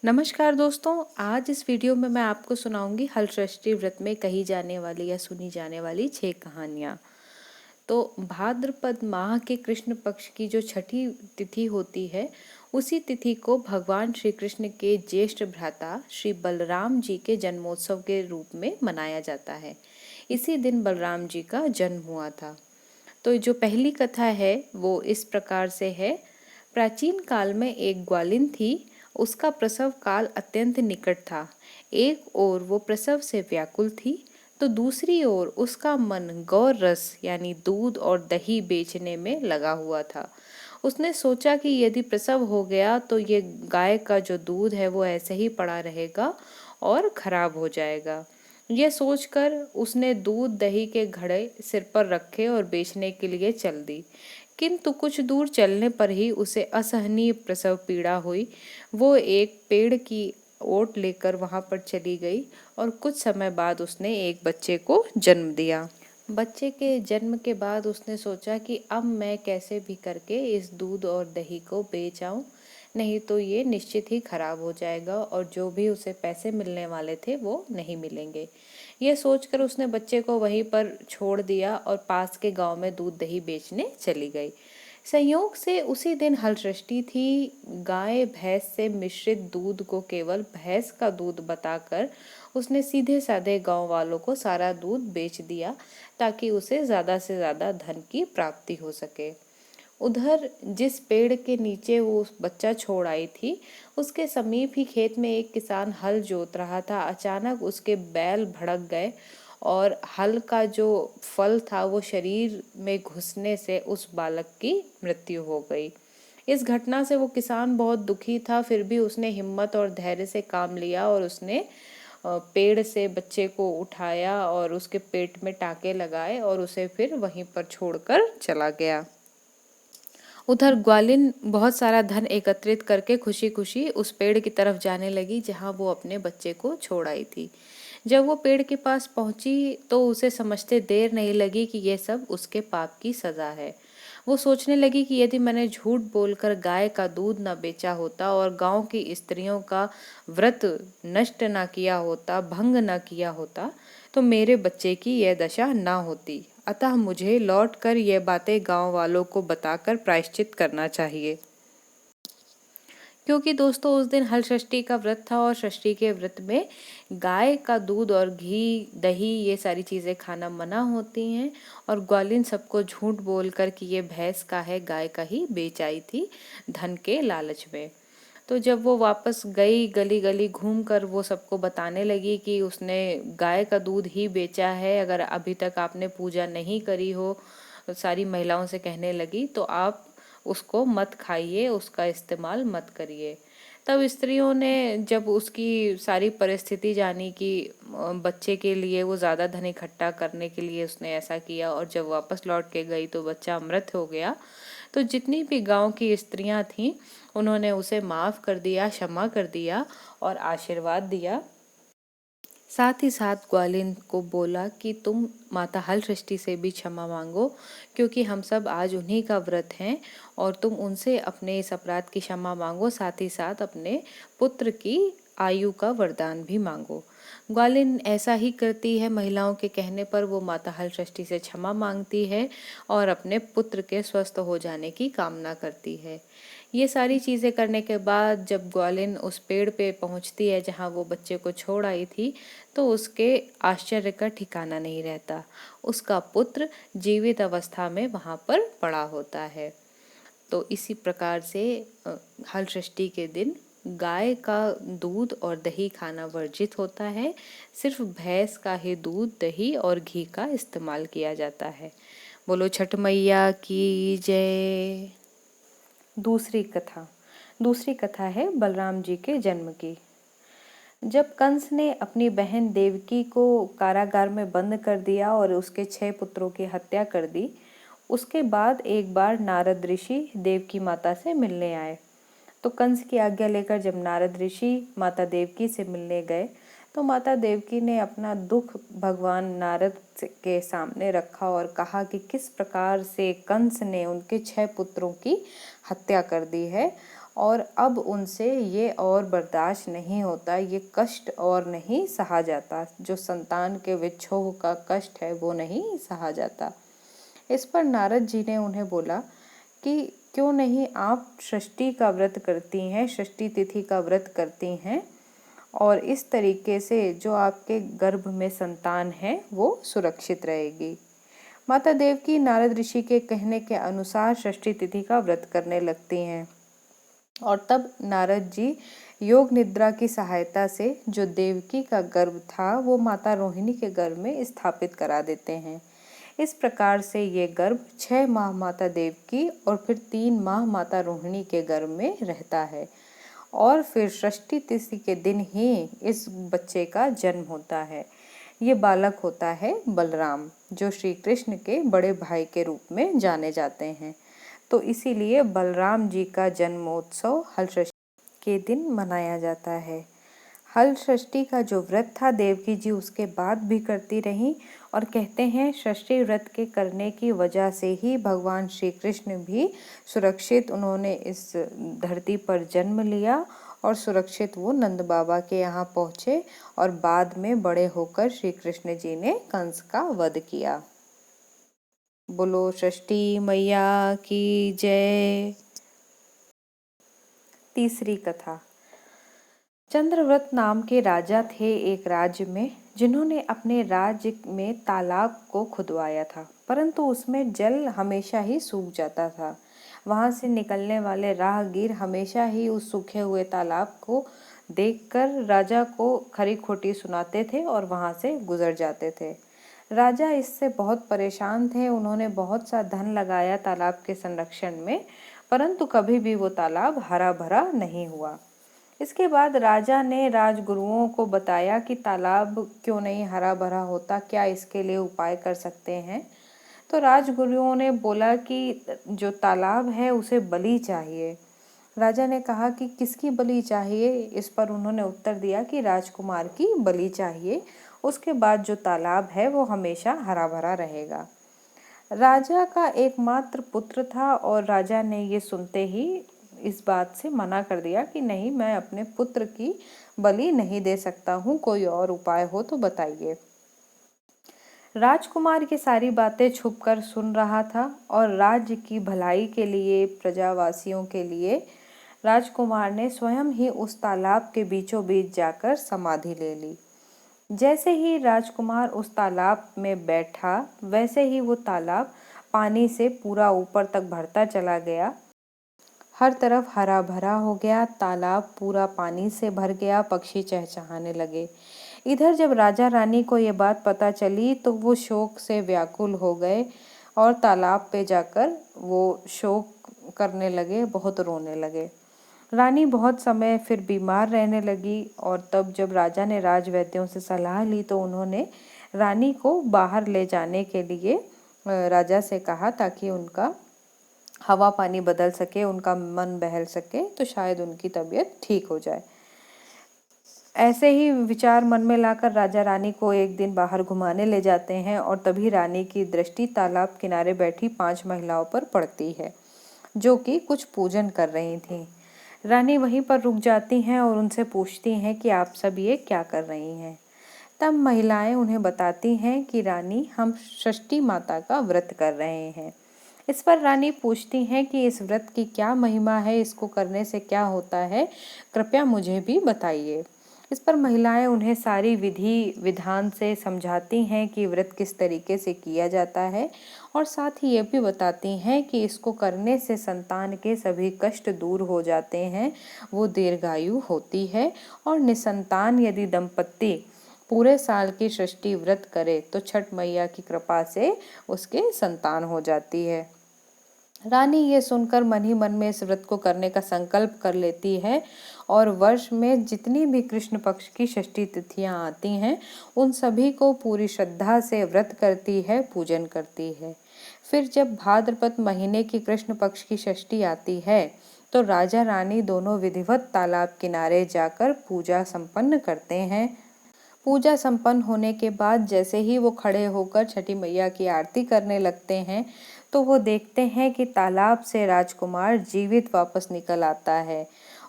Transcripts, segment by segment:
नमस्कार दोस्तों, आज इस वीडियो में मैं आपको सुनाऊंगी हलषष्ठी व्रत में कही जाने वाली या सुनी जाने वाली 6 कहानियाँ। तो भाद्रपद माह के कृष्ण पक्ष की जो छठी तिथि होती है, उसी तिथि को भगवान श्री कृष्ण के ज्येष्ठ भ्राता श्री बलराम जी के जन्मोत्सव के रूप में मनाया जाता है। इसी दिन बलराम जी का जन्म हुआ था। तो जो पहली कथा है वो इस प्रकार से है। प्राचीन काल में एक ग्वालिन थी। उसका प्रसव काल अत्यंत निकट था। एक ओर वो प्रसव से व्याकुल थी, तो दूसरी ओर उसका मन गौर रस यानी दूध और दही बेचने में लगा हुआ था। उसने सोचा कि यदि प्रसव हो गया तो ये गाय का जो दूध है वो ऐसे ही पड़ा रहेगा और खराब हो जाएगा। यह सोचकर उसने दूध दही के घड़े सिर पर रखे और बेचने के लिए चल दी। किंतु कुछ दूर चलने पर ही उसे असहनीय प्रसव पीड़ा हुई। वो एक पेड़ की ओट लेकर वहां पर चली गई और कुछ समय बाद उसने एक बच्चे को जन्म दिया। बच्चे के जन्म के बाद उसने सोचा कि अब मैं कैसे भी करके इस दूध और दही को बेच आऊं, नहीं तो ये निश्चित ही खराब हो जाएगा और जो भी उसे पैसे मिलने वाले थे वो नहीं मिलेंगे। ये सोचकर उसने बच्चे को वहीं पर छोड़ दिया और पास के गांव में दूध दही बेचने चली गई। संयोग से उसी दिन हलषष्ठी थी। गाय भैंस से मिश्रित दूध को केवल भैंस का दूध बताकर उसने सीधे साधे गांव वालों को सारा दूध बेच दिया, ताकि उसे ज्यादा से ज्यादा धन की प्राप्ति हो सके। उधर जिस पेड़ के नीचे वो बच्चा छोड़ आई थी, उसके समीप ही खेत में एक किसान हल जोत रहा था। अचानक उसके बैल भड़क गए और हल का जो फल था वो शरीर में घुसने से उस बालक की मृत्यु हो गई। इस घटना से वो किसान बहुत दुखी था, फिर भी उसने हिम्मत और धैर्य से काम लिया और उसने पेड़ से बच्चे को उठाया और उसके पेट में टाके लगाए और उसे फिर वहीं पर छोड़कर चला गया। उधर ग्वालिन बहुत सारा धन एकत्रित करके खुशी खुशी उस पेड़ की तरफ जाने लगी जहां वो अपने बच्चे को छोड़ आई थी। जब वो पेड़ के पास पहुंची तो उसे समझते देर नहीं लगी कि यह सब उसके पाप की सजा है। वो सोचने लगी कि यदि मैंने झूठ बोलकर गाय का दूध न बेचा होता और गांव की स्त्रियों का व्रत नष्ट न किया होता, भंग न किया होता, तो मेरे बच्चे की यह दशा न होती। अतः मुझे लौटकर ये बातें गांव वालों को बताकर प्रायश्चित करना चाहिए। क्योंकि दोस्तों उस दिन हल षष्ठी का व्रत था और षष्ठी के व्रत में गाय का दूध और घी दही ये सारी चीज़ें खाना मना होती हैं। और ग्वालिन सबको झूठ बोलकर कि ये भैंस का है, गाय का ही बेच आई थी धन के लालच में। तो जब वो वापस गई, गली गली घूम कर वो सबको बताने लगी कि उसने गाय का दूध ही बेचा है, अगर अभी तक आपने पूजा नहीं करी हो, सारी महिलाओं से कहने लगी, तो आप उसको मत खाइए, उसका इस्तेमाल मत करिए। तब स्त्रियों ने जब उसकी सारी परिस्थिति जानी कि बच्चे के लिए वो ज़्यादा धन इकट्ठा करने के लिए उसने ऐसा किया और जब वापस लौट के गई तो बच्चा मृत हो गया, तो जितनी भी गांव की स्त्रियां थीं उन्होंने उसे माफ कर दिया, क्षमा कर दिया और आशीर्वाद दिया। साथ ही साथ ग्वालिन को बोला कि तुम माता हलषष्ठी से भी क्षमा मांगो, क्योंकि हम सब आज उन्हीं का व्रत हैं और तुम उनसे अपने इस अपराध की क्षमा मांगो, साथ ही साथ अपने पुत्र की आयु का वरदान भी मांगो। ग्वालिन ऐसा ही करती है। महिलाओं के कहने पर वो माता हलषष्ठी से क्षमा मांगती है और अपने पुत्र के स्वस्थ हो जाने की कामना करती है। ये सारी चीज़ें करने के बाद जब ग्वालिन उस पेड़ पे पहुंचती है जहां वो बच्चे को छोड़ आई थी, तो उसके आश्चर्य का ठिकाना नहीं रहता। उसका पुत्र जीवित अवस्था में वहां पर पड़ा होता है। तो इसी प्रकार से हल षष्ठी के दिन गाय का दूध और दही खाना वर्जित होता है। सिर्फ भैंस का ही दूध, दही और घी का इस्तेमाल किया जाता है। बोलो छठ मैया की जय। दूसरी कथा है बलराम जी के जन्म की। जब कंस ने अपनी बहन देवकी को कारागार में बंद कर दिया और उसके 6 पुत्रों की हत्या कर दी, उसके बाद एक बार नारद ऋषि देवकी माता से मिलने आए। तो कंस की आज्ञा लेकर जब नारद ऋषि माता देवकी से मिलने गए, तो माता देवकी ने अपना दुख भगवान नारद के सामने रखा और कहा कि किस प्रकार से कंस ने उनके 6 पुत्रों की हत्या कर दी है और अब उनसे ये और बर्दाश्त नहीं होता, ये कष्ट और नहीं सहा जाता, जो संतान के विच्छोह का कष्ट है वो नहीं सहा जाता। इस पर नारद जी ने उन्हें बोला कि क्यों नहीं आप षष्ठी का व्रत करती हैं, षष्ठी तिथि का व्रत करती हैं, और इस तरीके से जो आपके गर्भ में संतान है वो सुरक्षित रहेगी। माता देवकी नारद ऋषि के कहने के अनुसार षष्ठी तिथि का व्रत करने लगती हैं, और तब नारद जी योग निद्रा की सहायता से जो देवकी का गर्भ था वो माता रोहिणी के गर्भ में स्थापित करा देते हैं। इस प्रकार से ये गर्भ 6 माह माता देवकी और फिर 3 माह माता रोहिणी के गर्भ में रहता है, और फिर षष्ठी तिथि के दिन ही इस बच्चे का जन्म होता है। ये बालक होता है बलराम, जो श्री कृष्ण के बड़े भाई के रूप में जाने जाते हैं। तो इसीलिए बलराम जी का जन्मोत्सव हल षष्ठी के दिन मनाया जाता है। हल षष्ठी का जो व्रत था देवकी जी उसके बाद भी करती रहीं, और कहते हैं षष्ठी व्रत के करने की वजह से ही भगवान श्री कृष्ण भी सुरक्षित उन्होंने इस धरती पर जन्म लिया, और सुरक्षित वो नंद बाबा के यहाँ पहुँचे, और बाद में बड़े होकर श्री कृष्ण जी ने कंस का वध किया। बोलो षष्ठी मैया की जय। तीसरी कथा। चंद्रव्रत नाम के राजा थे एक राज्य में, जिन्होंने अपने राज्य में तालाब को खुदवाया था, परंतु उसमें जल हमेशा ही सूख जाता था। वहां से निकलने वाले राहगीर हमेशा ही उस सूखे हुए तालाब को देखकर राजा को खरी खोटी सुनाते थे और वहां से गुजर जाते थे। राजा इससे बहुत परेशान थे। उन्होंने बहुत सा धन लगाया तालाब के संरक्षण में, परंतु कभी भी वो तालाब हरा भरा नहीं हुआ। इसके बाद राजा ने राजगुरुओं को बताया कि तालाब क्यों नहीं हरा भरा होता, क्या इसके लिए उपाय कर सकते हैं। तो राजगुरुओं ने बोला कि जो तालाब है उसे बलि चाहिए। राजा ने कहा कि किसकी बलि चाहिए। इस पर उन्होंने उत्तर दिया कि राजकुमार की बलि चाहिए, उसके बाद जो तालाब है वो हमेशा हरा भरा रहेगा। राजा का एकमात्र पुत्र था, और राजा ने ये सुनते ही इस बात से मना कर दिया कि नहीं, मैं अपने पुत्र की बलि नहीं दे सकता हूँ, कोई और उपाय हो तो बताइए। राजकुमार ये सारी बातें छुपकर सुन रहा था, और राज्य की भलाई के लिए, प्रजावासियों के लिए राजकुमार ने स्वयं ही उस तालाब के बीचों बीच जाकर समाधि ले ली। जैसे ही राजकुमार उस तालाब में बैठा, वैसे ही वो तालाब पानी से पूरा ऊपर तक भरता चला गया। हर तरफ हरा भरा हो गया, तालाब पूरा पानी से भर गया, पक्षी चहचहाने लगे। इधर जब राजा रानी को ये बात पता चली तो वो शोक से व्याकुल हो गए, और तालाब पे जाकर वो शोक करने लगे, बहुत रोने लगे। रानी बहुत समय फिर बीमार रहने लगी, और तब जब राजा ने राजवैद्यों से सलाह ली तो उन्होंने रानी को बाहर ले जाने के लिए राजा से कहा, ताकि उनका हवा पानी बदल सके, उनका मन बहल सके, तो शायद उनकी तबीयत ठीक हो जाए। ऐसे ही विचार मन में लाकर राजा रानी को एक दिन बाहर घुमाने ले जाते हैं, और तभी रानी की दृष्टि तालाब किनारे बैठी 5 महिलाओं पर पड़ती है, जो कि कुछ पूजन कर रही थीं। रानी वहीं पर रुक जाती हैं और उनसे पूछती हैं कि आप सब ये क्या कर रही हैं। तब महिलाएं उन्हें बताती हैं कि रानी, हम षष्ठी माता का व्रत कर रहे हैं। इस पर रानी पूछती हैं कि इस व्रत की क्या महिमा है, इसको करने से क्या होता है, कृपया मुझे भी बताइए। इस पर महिलाएं उन्हें सारी विधि विधान से समझाती हैं कि व्रत किस तरीके से किया जाता है, और साथ ही ये भी बताती हैं कि इसको करने से संतान के सभी कष्ट दूर हो जाते हैं, वो दीर्घायु होती है, और निसंतान यदि दंपत्ति पूरे साल की षष्ठी व्रत करे तो छठ मैया की कृपा से उसके संतान हो जाती है। रानी ये सुनकर मन ही मन में इस व्रत को करने का संकल्प कर लेती है, और वर्ष में जितनी भी कृष्ण पक्ष की षष्ठी तिथियां आती हैं उन सभी को पूरी श्रद्धा से व्रत करती है, पूजन करती है। फिर जब भाद्रपद महीने की कृष्ण पक्ष की षष्ठी आती है तो राजा रानी दोनों विधिवत तालाब किनारे जाकर पूजा संपन्न करते हैं। पूजा संपन्न होने के बाद जैसे ही वो खड़े होकर छठी मैया की आरती करने लगते हैं, तो वो देखते हैं कि तालाब से राजकुमार जीवित वापस निकल आता है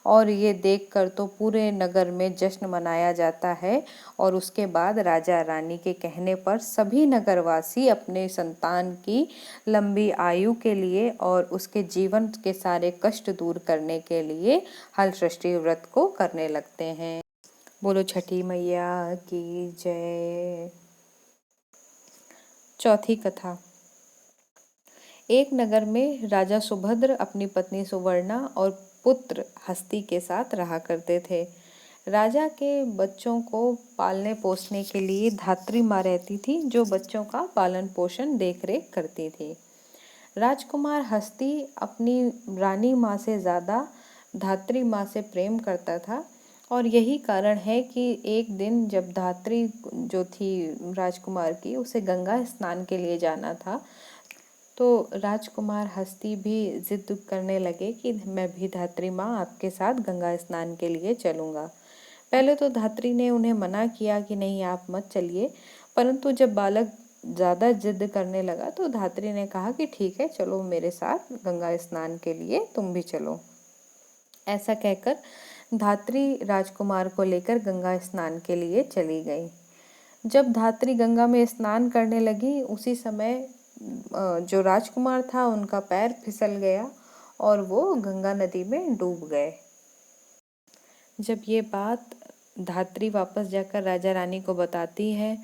और ये देखकर तो पूरे नगर में जश्न मनाया जाता है। और उसके बाद राजा रानी के कहने पर सभी नगरवासी अपने संतान की लंबी आयु के लिए और उसके जीवन के सारे कष्ट दूर करने के लिए हलषष्ठी व्रत को करने लगते हैं। बोलो छठी मैया की जय। चौथी कथा। एक नगर में राजा सुभद्र अपनी पत्नी सुवर्णा और पुत्र हस्ती के साथ रहा करते थे। राजा के बच्चों को पालने पोसने के लिए धात्री माँ रहती थी, जो बच्चों का पालन पोषण देख रेख करती थी। राजकुमार हस्ती अपनी रानी माँ से ज़्यादा धात्री माँ से प्रेम करता था और यही कारण है कि एक दिन जब धात्री जो थी राजकुमार की, उसे गंगा स्नान के लिए जाना था, तो राजकुमार हस्ती भी जिद करने लगे कि मैं भी धात्री माँ आपके साथ गंगा स्नान के लिए चलूँगा। पहले तो धात्री ने उन्हें मना किया कि नहीं आप मत चलिए, परंतु जब बालक ज़्यादा जिद करने लगा तो धात्री ने कहा कि ठीक है, चलो मेरे साथ गंगा स्नान के लिए तुम भी चलो। ऐसा कहकर धात्री राजकुमार को लेकर गंगा स्नान के लिए चली गई। जब धात्री गंगा में स्नान करने लगी, उसी समय जो राजकुमार था उनका पैर फिसल गया और वो गंगा नदी में डूब गए। जब ये बात धात्री वापस जाकर राजा रानी को बताती है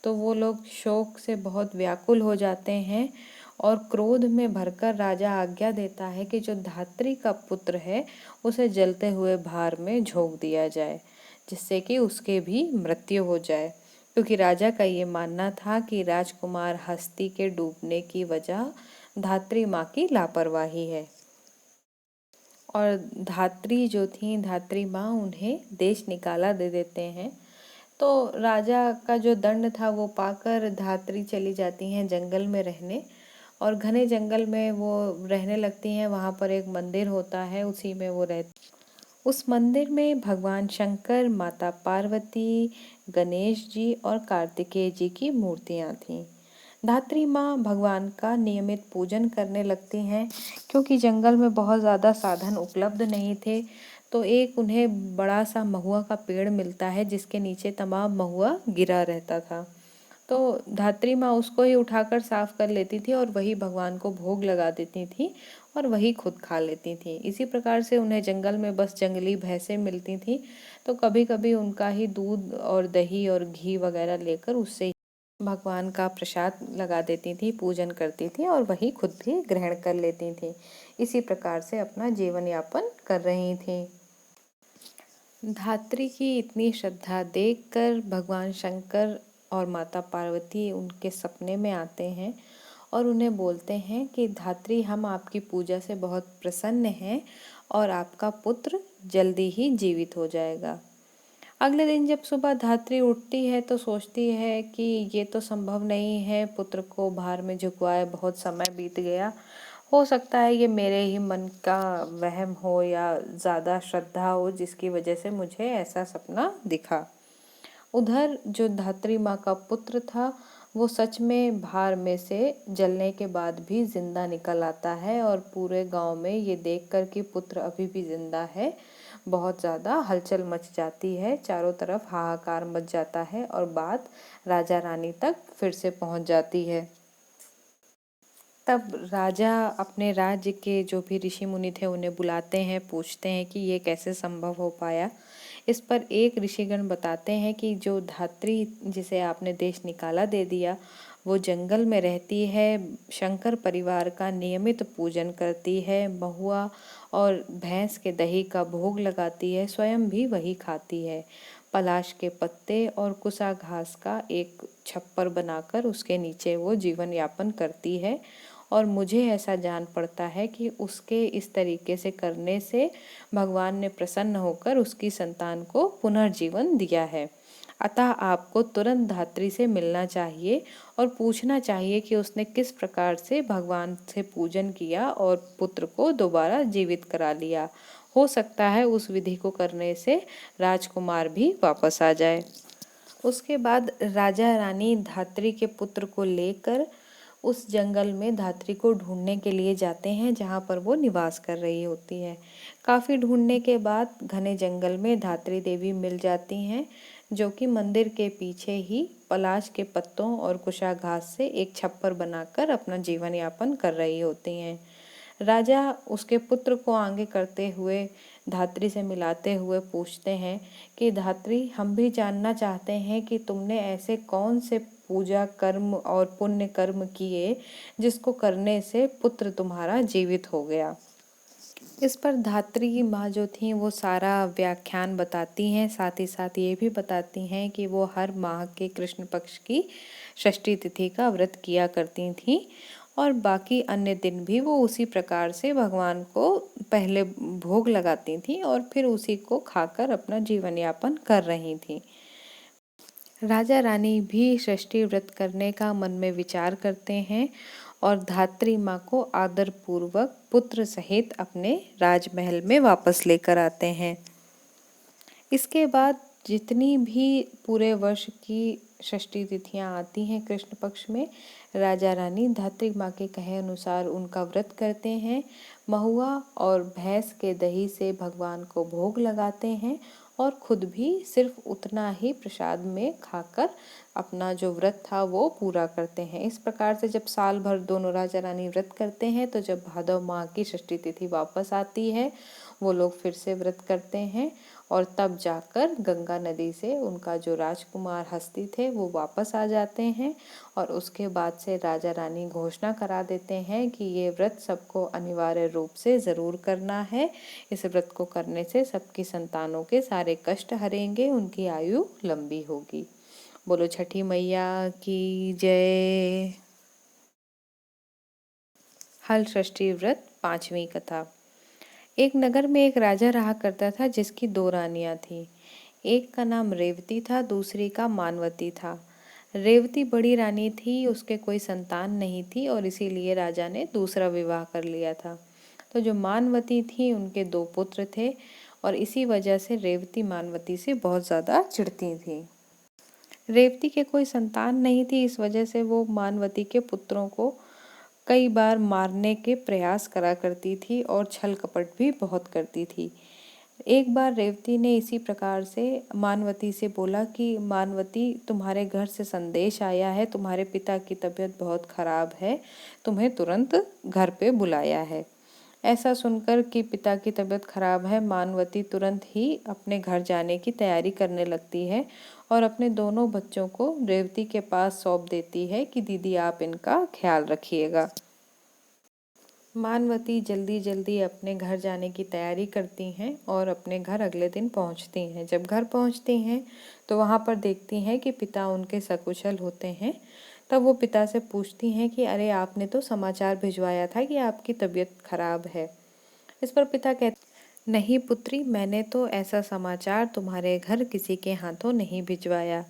तो वो लोग शोक से बहुत व्याकुल हो जाते हैं और क्रोध में भरकर राजा आज्ञा देता है कि जो धात्री का पुत्र है उसे जलते हुए भार में झोंक दिया जाए, जिससे कि उसके भी मृत्यु हो जाए, क्योंकि राजा का ये मानना था कि राजकुमार हस्ती के डूबने की वजह धात्री माँ की लापरवाही है। और धात्री जो थी, धात्री माँ उन्हें देश निकाला दे देते हैं। तो राजा का जो दंड था वो पाकर धात्री चली जाती हैं जंगल में रहने, और घने जंगल में वो रहने लगती हैं। वहाँ पर एक मंदिर होता है, उसी में वो रहती। उस मंदिर में भगवान शंकर, माता पार्वती, गणेश जी और कार्तिकेय जी की मूर्तियाँ थीं। धात्री माँ भगवान का नियमित पूजन करने लगती हैं, क्योंकि जंगल में बहुत ज़्यादा साधन उपलब्ध नहीं थे। तो एक उन्हें बड़ा सा महुआ का पेड़ मिलता है, जिसके नीचे तमाम महुआ गिरा रहता था। तो धात्री माँ उसको ही उठाकर साफ कर लेती थी और वही भगवान को भोग लगा देती थी और वही खुद खा लेती थी। इसी प्रकार से उन्हें जंगल में बस जंगली भैंसें मिलती थी, तो कभी कभी उनका ही दूध और दही और घी वगैरह लेकर उससे भगवान का प्रसाद लगा देती थी, पूजन करती थी और वही खुद भी ग्रहण कर लेती थी। इसी प्रकार से अपना जीवन यापन कर रही थी। धात्री की इतनी श्रद्धा देखकर भगवान शंकर और माता पार्वती उनके सपने में आते हैं और उन्हें बोलते हैं कि धात्री, हम आपकी पूजा से बहुत प्रसन्न हैं और आपका पुत्र जल्दी ही जीवित हो जाएगा। अगले दिन जब सुबह धात्री उठती है तो सोचती है कि ये तो संभव नहीं है, पुत्र को भार में झुकवाए बहुत समय बीत गया, हो सकता है ये मेरे ही मन का वहम हो या ज़्यादा श्रद्धा हो, जिसकी वजह से मुझे ऐसा सपना दिखा। उधर जो धात्री माँ का पुत्र था वो सच में भार में से जलने के बाद भी जिंदा निकल आता है और पूरे गांव में ये देखकर कि पुत्र अभी भी जिंदा है बहुत ज़्यादा हलचल मच जाती है, चारों तरफ हाहाकार मच जाता है और बात राजा रानी तक फिर से पहुंच जाती है। तब राजा अपने राज्य के जो भी ऋषि मुनि थे उन्हें बुलाते हैं, पूछते हैं कि ये कैसे संभव हो पाया। इस पर एक ऋषिगण बताते हैं कि जो धात्री जिसे आपने देश निकाला दे दिया, वो जंगल में रहती है, शंकर परिवार का नियमित पूजन करती है, महुआ और भैंस के दही का भोग लगाती है, स्वयं भी वही खाती है, पलाश के पत्ते और कुसा घास का एक छप्पर बनाकर उसके नीचे वो जीवन यापन करती है। और मुझे ऐसा जान पड़ता है कि उसके इस तरीके से करने से भगवान ने प्रसन्न होकर उसकी संतान को पुनर्जीवन दिया है। अतः आपको तुरंत धात्री से मिलना चाहिए और पूछना चाहिए कि उसने किस प्रकार से भगवान से पूजन किया और पुत्र को दोबारा जीवित करा लिया। हो सकता है उस विधि को करने से राजकुमार भी वापस आ जाए। उसके बाद राजा रानी धात्री के पुत्र को लेकर उस जंगल में धात्री को ढूंढने के लिए जाते हैं जहाँ पर वो निवास कर रही होती है। काफ़ी ढूंढने के बाद घने जंगल में धात्री देवी मिल जाती हैं, जो कि मंदिर के पीछे ही पलाश के पत्तों और कुशा घास से एक छप्पर बनाकर अपना जीवन यापन कर रही होती हैं। राजा उसके पुत्र को आगे करते हुए धात्री से मिलाते हुए पूछते हैं कि धात्री, हम भी जानना चाहते हैं कि तुमने ऐसे कौन से पूजा कर्म और पुण्य कर्म किए जिसको करने से पुत्र तुम्हारा जीवित हो गया। इस पर धात्री की माँ जो थी वो सारा व्याख्यान बताती हैं, साथ ही साथ ये भी बताती हैं कि वो हर माह के कृष्ण पक्ष की षष्ठी तिथि का व्रत किया करती थीं और बाकी अन्य दिन भी वो उसी प्रकार से भगवान को पहले भोग लगाती थीं और फिर उसी को खाकर अपना जीवन यापन कर रही थीं। राजा रानी भी षष्ठी व्रत करने का मन में विचार करते हैं और धात्री माँ को आदर पूर्वक पुत्र सहित अपने राजमहल में वापस लेकर आते हैं। इसके बाद जितनी भी पूरे वर्ष की षष्ठी तिथियां आती हैं कृष्ण पक्ष में, राजा रानी धात्री माँ के कहे अनुसार उनका व्रत करते हैं, महुआ और भैंस के दही से भगवान को भोग लगाते हैं और खुद भी सिर्फ उतना ही प्रसाद में खाकर अपना जो व्रत था वो पूरा करते हैं। इस प्रकार से जब साल भर दोनों राजा रानी व्रत करते हैं तो जब भादव माह की षष्ठी तिथि वापस आती है वो लोग फिर से व्रत करते हैं और तब जाकर गंगा नदी से उनका जो राजकुमार हस्ती थे वो वापस आ जाते हैं और उसके बाद से राजा रानी घोषणा करा देते हैं कि ये व्रत सबको अनिवार्य रूप से ज़रूर करना है। इस व्रत को करने से सबकी संतानों के सारे कष्ट हरेंगे, उनकी आयु लंबी होगी। बोलो छठी मैया की जय। हल षष्ठी व्रत पांचवी कथा। एक नगर में एक राजा रहा करता था जिसकी दो रानियां थीं। एक का नाम रेवती था, दूसरी का मानवती था। रेवती बड़ी रानी थी, उसके कोई संतान नहीं थी और इसीलिए राजा ने दूसरा विवाह कर लिया था। तो जो मानवती थी उनके दो पुत्र थे और इसी वजह से रेवती मानवती से बहुत ज़्यादा चिढ़ती थी। रेवती के कोई संतान नहीं थी, इस वजह से वो मानवती के पुत्रों को कई बार मारने के प्रयास करा करती थी और छल कपट भी बहुत करती थी। एक बार रेवती ने इसी प्रकार से मानवती से बोला कि मानवती, तुम्हारे घर से संदेश आया है, तुम्हारे पिता की तबीयत बहुत खराब है, तुम्हें तुरंत घर पे बुलाया है। ऐसा सुनकर कि पिता की तबीयत खराब है, मानवती तुरंत ही अपने घर जाने की तैयारी करने लगती है और अपने दोनों बच्चों को रेवती के पास सौंप देती है कि दीदी आप इनका ख्याल रखिएगा। मानवती जल्दी जल्दी अपने घर जाने की तैयारी करती हैं और अपने घर अगले दिन पहुंचती हैं। जब घर पहुंचती हैं तो वहां पर देखती हैं कि पिता उनके सकुशल होते हैं। तब वो पिता से पूछती हैं कि अरे, आपने तो समाचार भिजवाया था कि आपकी तबीयत खराब है। इस पर पिता कहते, नहीं पुत्री, मैंने तो ऐसा समाचार तुम्हारे घर किसी के हाथों नहीं भिजवाया।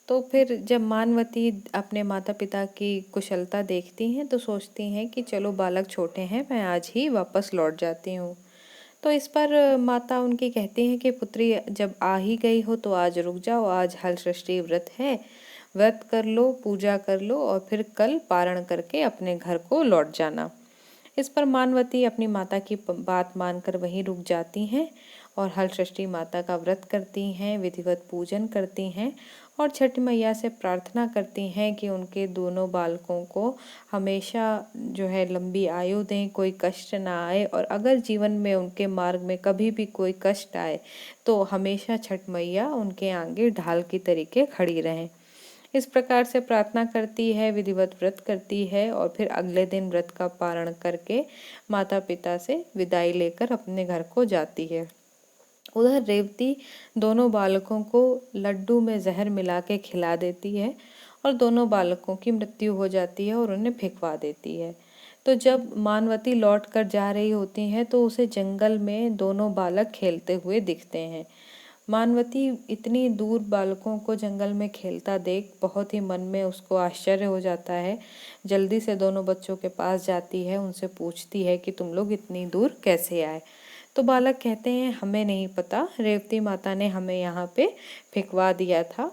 तो फिर जब मानवती अपने माता पिता की कुशलता देखती हैं तो सोचती हैं कि चलो बालक छोटे हैं, मैं आज ही वापस लौट जाती हूँ। तो इस पर माता उनकी कहती हैं कि पुत्री, जब आ ही गई हो तो आज रुक जाओ, आज हल षष्ठी व्रत है, व्रत कर लो, पूजा कर लो और फिर कल पारण करके अपने घर को लौट जाना। इस पर मानवती अपनी माता की बात मानकर वहीं रुक जाती हैं और हल षष्ठी माता का व्रत करती हैं, विधिवत पूजन करती हैं और छठ मैया से प्रार्थना करती हैं कि उनके दोनों बालकों को हमेशा जो है लंबी आयु दें, कोई कष्ट ना आए और अगर जीवन में उनके मार्ग में कभी भी कोई कष्ट आए तो हमेशा छठ मैया उनके आगे ढाल की तरीके खड़ी रहें। इस प्रकार से प्रार्थना करती है, विधिवत व्रत करती है और फिर अगले दिन व्रत का पारण करके माता पिता से विदाई लेकर अपने घर को जाती है। उधर रेवती दोनों बालकों को लड्डू में जहर मिला के खिला देती है और दोनों बालकों की मृत्यु हो जाती है और उन्हें फेंकवा देती है। तो जब मानवती लौट कर जा रही होती हैं तो उसे जंगल में दोनों बालक खेलते हुए दिखते हैं। मानवती इतनी दूर बालकों को जंगल में खेलता देख बहुत ही मन में उसको आश्चर्य हो जाता है। जल्दी से दोनों बच्चों के पास जाती है, उनसे पूछती है कि तुम लोग इतनी दूर कैसे आए। तो बालक कहते हैं, हमें नहीं पता, रेवती माता ने हमें यहाँ पे फेंकवा दिया था।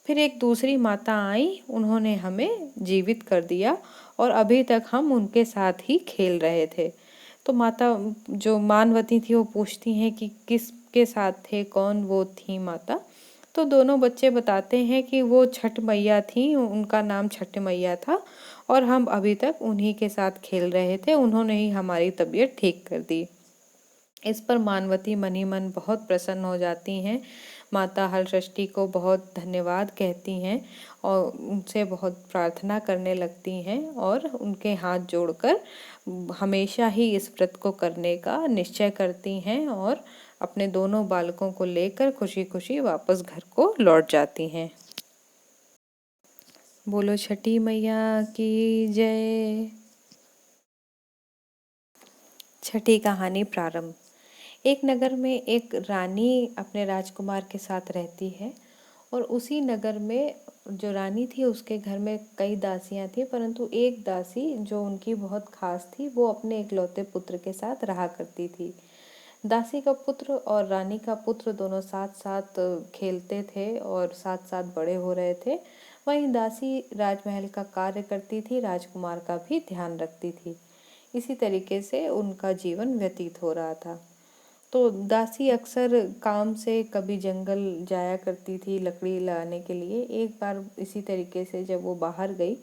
फिर एक दूसरी माता आई, उन्होंने हमें जीवित कर दिया और अभी तक हम उनके साथ ही खेल रहे थे। तो माता जो मानवती थी वो पूछती हैं कि किसके साथ थे, कौन वो थी माता। तो दोनों बच्चे बताते हैं कि वो छठ मैया थी, उनका नाम छठ मैया था और हम अभी तक उन्हीं के साथ खेल रहे थे, उन्होंने ही हमारी तबीयत ठीक कर दी। इस पर मानवती मन ही मन बहुत प्रसन्न हो जाती हैं, माता हलषष्ठी को बहुत धन्यवाद कहती हैं और उनसे बहुत प्रार्थना करने लगती हैं और उनके हाथ जोड़कर हमेशा ही इस व्रत को करने का निश्चय करती हैं और अपने दोनों बालकों को लेकर खुशी खुशी वापस घर को लौट जाती हैं। बोलो छठी मैया की जय। छठी कहानी प्रारंभ। एक नगर में एक रानी अपने राजकुमार के साथ रहती है और उसी नगर में जो रानी थी उसके घर में कई दासियां थी, परंतु एक दासी जो उनकी बहुत खास थी वो अपने इकलौते पुत्र के साथ रहा करती थी। दासी का पुत्र और रानी का पुत्र दोनों साथ साथ खेलते थे और साथ साथ बड़े हो रहे थे। वहीं दासी राजमहल का कार्य करती थी, राजकुमार का भी ध्यान रखती थी। इसी तरीके से उनका जीवन व्यतीत हो रहा था। तो दासी अक्सर काम से कभी जंगल जाया करती थी लकड़ी लाने के लिए। एक बार इसी तरीके से जब वो बाहर गई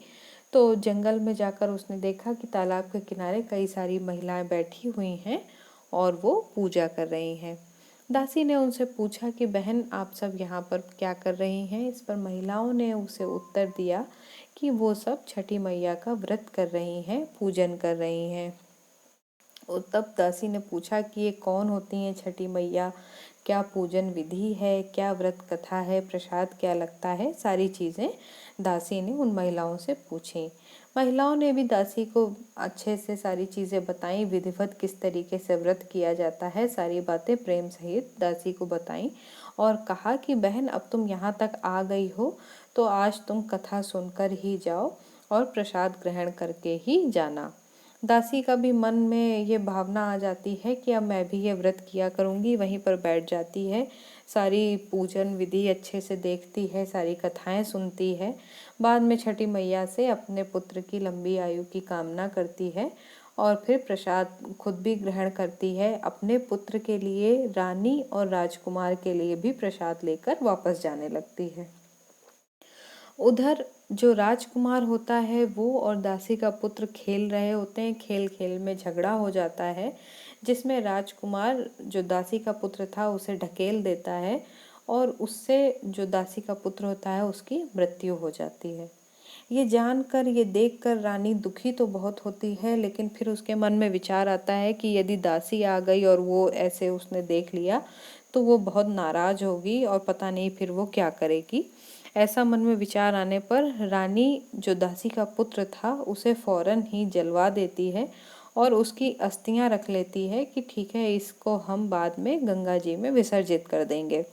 तो जंगल में जाकर उसने देखा कि तालाब के किनारे कई सारी महिलाएं बैठी हुई हैं और वो पूजा कर रही हैं। दासी ने उनसे पूछा कि बहन, आप सब यहाँ पर क्या कर रही हैं। इस पर महिलाओं ने उसे उत्तर दिया कि वो सब छठी मैया का व्रत कर रही हैं, पूजन कर रही हैं। और तब दासी ने पूछा कि ये कौन होती हैं छठी मैया, क्या पूजन विधि है, क्या व्रत कथा है, प्रसाद क्या लगता है। सारी चीज़ें दासी ने उन महिलाओं से पूछी। महिलाओं ने भी दासी को अच्छे से सारी चीज़ें बताई, विधिवत किस तरीके से व्रत किया जाता है, सारी बातें प्रेम सहित दासी को बताई और कहा कि बहन, अब तुम यहाँ तक आ गई हो तो आज तुम कथा सुनकर ही जाओ और प्रसाद ग्रहण करके ही जाना। दासी का भी मन में ये भावना आ जाती है कि अब मैं भी ये व्रत किया करूँगी। वहीं पर बैठ जाती है, सारी पूजन विधि अच्छे से देखती है, सारी कथाएं सुनती है। बाद में छठी मैया से अपने पुत्र की लंबी आयु की कामना करती है और फिर प्रसाद खुद भी ग्रहण करती है। अपने पुत्र के लिए, रानी और राजकुमार के लिए भी प्रसाद लेकर वापस जाने लगती है। उधर जो राजकुमार होता है वो और दासी का पुत्र खेल रहे होते हैं। खेल खेल में झगड़ा हो जाता है जिसमें राजकुमार जो दासी का पुत्र था उसे ढकेल देता है और उससे जो दासी का पुत्र होता है उसकी मृत्यु हो जाती है। ये जानकर, ये देखकर रानी दुखी तो बहुत होती है, लेकिन फिर उसके मन में विचार आता है कि यदि दासी आ गई और वो ऐसे उसने देख लिया तो वो बहुत नाराज होगी और पता नहीं फिर वो क्या करेगी। ऐसा मन में विचार आने पर रानी जो दासी का पुत्र था उसे फौरन ही जलवा देती है और उसकी अस्थियां रख लेती है कि ठीक है, इसको हम बाद में गंगा जी में विसर्जित कर देंगे।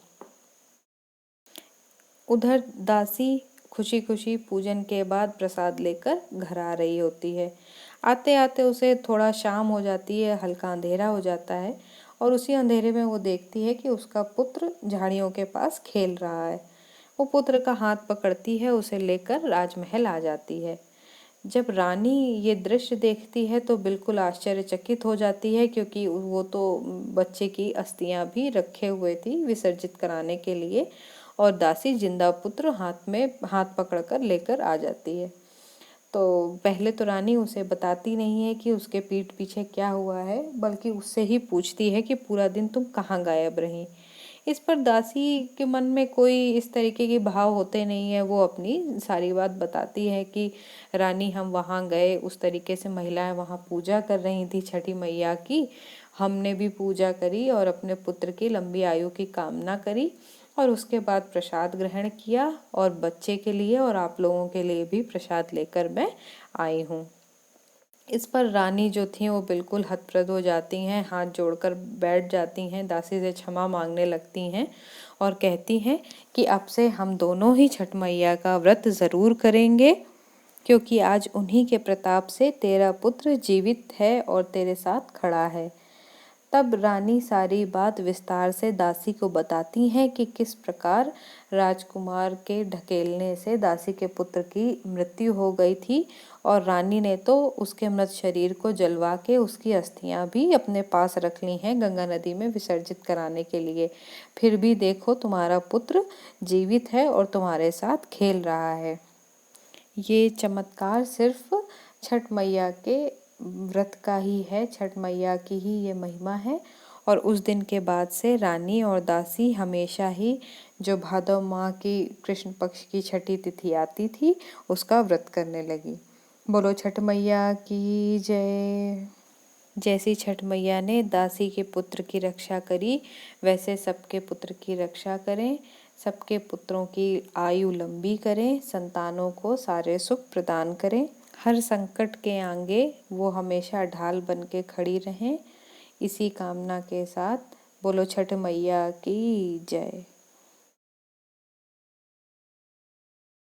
उधर दासी खुशी खुशी पूजन के बाद प्रसाद लेकर घर आ रही होती है। आते आते उसे थोड़ा शाम हो जाती है, हल्का अंधेरा हो जाता है और उसी अंधेरे में वो देखती है कि उसका पुत्र झाड़ियों के पास खेल रहा है। वो पुत्र का हाथ पकड़ती है, उसे लेकर राजमहल आ जाती है। जब रानी ये दृश्य देखती है तो बिल्कुल आश्चर्यचकित हो जाती है, क्योंकि वो तो बच्चे की अस्थियां भी रखे हुए थी विसर्जित कराने के लिए और दासी जिंदा पुत्र हाथ पकड़कर लेकर आ जाती है। तो पहले तो रानी उसे बताती नहीं है कि उसके पीठ पीछे क्या हुआ है, बल्कि उससे ही पूछती है कि पूरा दिन तुम कहाँ गायब रही। इस पर दासी के मन में कोई इस तरीके के भाव होते नहीं है। वो अपनी सारी बात बताती है कि रानी, हम वहाँ गए, उस तरीके से महिलाएं वहाँ पूजा कर रही थी छठी मैया की, हमने भी पूजा करी और अपने पुत्र की लंबी आयु की कामना करी और उसके बाद प्रसाद ग्रहण किया और बच्चे के लिए और आप लोगों के लिए भी प्रसाद लेकर मैं आई हूँ। इस पर रानी जो थी वो बिल्कुल हतप्रभ हो जाती हैं, हाथ जोड़कर बैठ जाती हैं, दासी से क्षमा मांगने लगती हैं और कहती हैं कि अब से हम दोनों ही छठ मैया का व्रत ज़रूर करेंगे, क्योंकि आज उन्हीं के प्रताप से तेरा पुत्र जीवित है और तेरे साथ खड़ा है। तब रानी सारी बात विस्तार से दासी को बताती हैं कि किस प्रकार राजकुमार के ढकेलने से दासी के पुत्र की मृत्यु हो गई थी, और रानी ने तो उसके मृत शरीर को जलवा के उसकी अस्थियां भी अपने पास रख ली हैं गंगा नदी में विसर्जित कराने के लिए। फिर भी देखो, तुम्हारा पुत्र जीवित है और तुम्हारे साथ खेल रहा है। ये चमत्कार सिर्फ छठ मैया के व्रत का ही है, छठ मैया की ही ये महिमा है। और उस दिन के बाद से रानी और दासी हमेशा ही जो भादव माह की कृष्ण पक्ष की छठी तिथि आती थी उसका व्रत करने लगी। बोलो छठ मैया की जय। जैसी छठ मैया ने दासी के पुत्र की रक्षा करी, वैसे सबके पुत्र की रक्षा करें, सबके पुत्रों की आयु लंबी करें, संतानों को सारे सुख प्रदान करें। हर संकट के आगे वो हमेशा ढाल बन के खड़ी रहें। इसी कामना के साथ बोलो छठ मैया की जय।